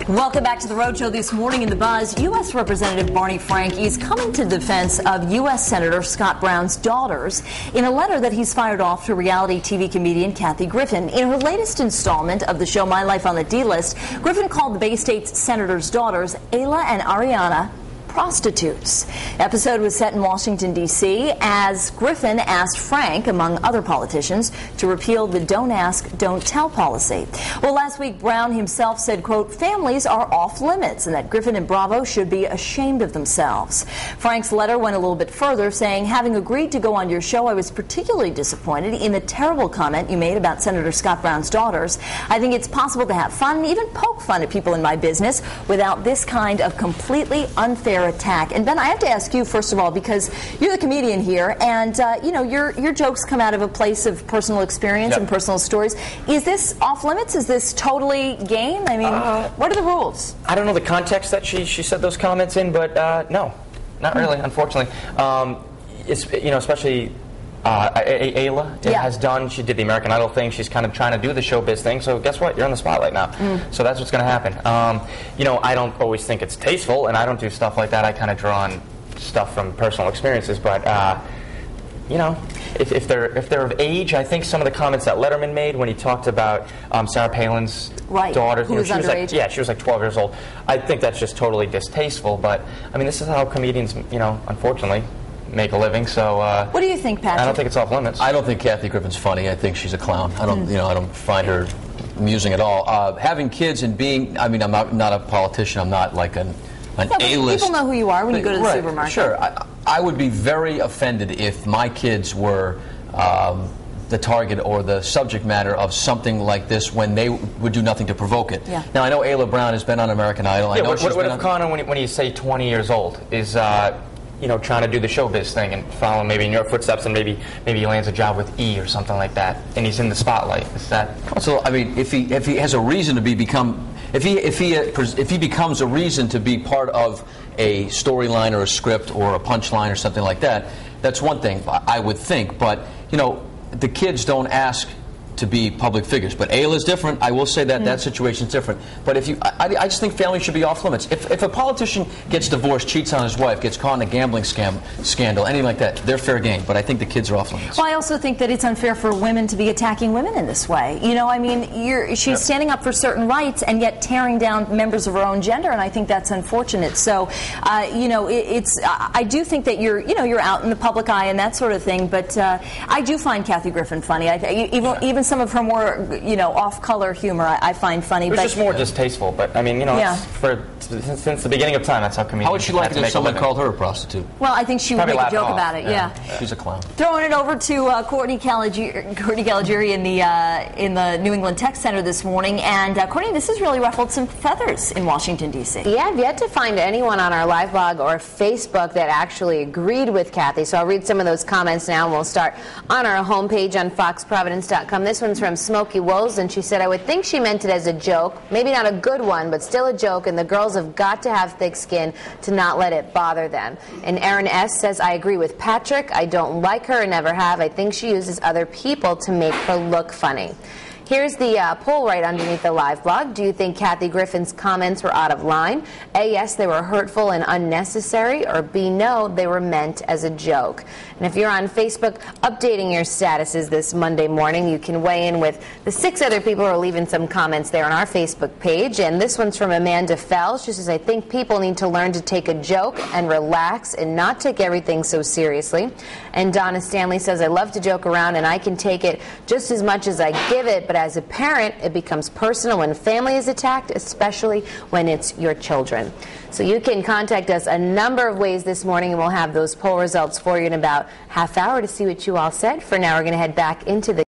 Welcome back to the Road Show. This morning in the Buzz, U.S. Representative Barney Frank is coming to the defense of U.S. Senator Scott Brown's daughters in a letter that he's fired off to reality TV comedian Kathy Griffin. In her latest installment of the show My Life on the D-List, Griffin called the Bay State's senator's daughters, Ayla and Arianna, prostitutes. The episode was set in Washington, D.C., as Griffin asked Frank, among other politicians, to repeal the don't ask, don't tell policy. Well, last week, Brown himself said, quote, families are off limits, and that Griffin and Bravo should be ashamed of themselves. Frank's letter went a little bit further, saying, having agreed to go on your show, I was particularly disappointed in the terrible comment you made about Senator Scott Brown's daughters. I think it's possible to have fun and even poke fun at people in my business without this kind of completely unfair attack. And Ben, I have to ask you first of all, because you're the comedian here, and you know your jokes come out of a place of personal experience and personal stories. Is this off limits? Is this totally game? I mean, what are the rules? I don't know the context that she said those comments in, but no, not really, unfortunately. It's, you know, especially Ayla has done. She did the American Idol thing. She's kind of trying to do the showbiz thing. So guess what? You're on the spotlight now. So that's what's going to happen. You know, I don't always think it's tasteful, and I don't do stuff like that. I kind of draw on stuff from personal experiences. But you know, if they're of age, I think some of the comments that Letterman made when he talked about Sarah Palin's daughter, who was underage. Yeah, she was like 12 years old. I think that's just totally distasteful. But I mean, this is how comedians, you know, unfortunately, make a living. So what do you think, Patrick? I don't think it's off limits. I don't think Kathy Griffin's funny. I think she's a clown. I don't, you know, I don't find her amusing at all. Having kids and being, I mean, I'm not a politician. I'm not like an A-list. People know who you are when you go to the supermarket. Sure. I would be very offended if my kids were the target or the subject matter of something like this when they would do nothing to provoke it. Yeah. Now, I know Ayla Brown has been on American Idol. Yeah, I know what if Connor, when you say 20 years old, is you know, trying to do the showbiz thing and follow maybe in your footsteps, and maybe he lands a job with E or something like that, and he's in the spotlight? Is that? So I mean, if he has a reason to if he becomes a reason to be part of a storyline or a script or a punchline or something like that, that's one thing I would think. But you know, the kids don't ask to be public figures. But Ayla's different. I will say that that situation's different. But if you, I just think families should be off limits. If a politician gets divorced, cheats on his wife, gets caught in a gambling scandal, anything like that, they're fair game. But I think the kids are off limits. Well, I also think that it's unfair for women to be attacking women in this way. You know, I mean, she's standing up for certain rights and yet tearing down members of her own gender, and I think that's unfortunate. So, you know, I do think that you're out in the public eye and that sort of thing. But I do find Kathy Griffin funny. Even some of her more, you know, off-color humor I find funny. It's just more distasteful, but I mean, you know, since the beginning of time, that's how comedians. How would she like it if someone called her a prostitute? Well, I think she would make a joke about it. Yeah. She's a clown. Throwing it over to Courtney Caligiuri in the New England Tech Center this morning, and Courtney, this has really ruffled some feathers in Washington, D.C. Yeah, I've yet to find anyone on our live blog or Facebook that actually agreed with Kathy. So I'll read some of those comments now, and we'll start on our homepage on foxprovidence.com. This one's from Smokey Woes, and she said, I would think she meant it as a joke, maybe not a good one, but still a joke, and the girls have got to have thick skin to not let it bother them. And Aaron S. says, I agree with Patrick. I don't like her and never have. I think she uses other people to make her look funny. Here's the poll right underneath the live blog. Do you think Kathy Griffin's comments were out of line? A, yes, they were hurtful and unnecessary, or B, no, they were meant as a joke. And if you're on Facebook updating your statuses this Monday morning, you can weigh in with the 6 other people who are leaving some comments there on our Facebook page. And this one's from Amanda Fell. She says, I think people need to learn to take a joke and relax and not take everything so seriously. And Donna Stanley says, I love to joke around and I can take it just as much as I give it, but as a parent, it becomes personal when family is attacked, especially when it's your children. So you can contact us a number of ways this morning, and we'll have those poll results for you in about half hour to see what you all said. For now, we're going to head back into the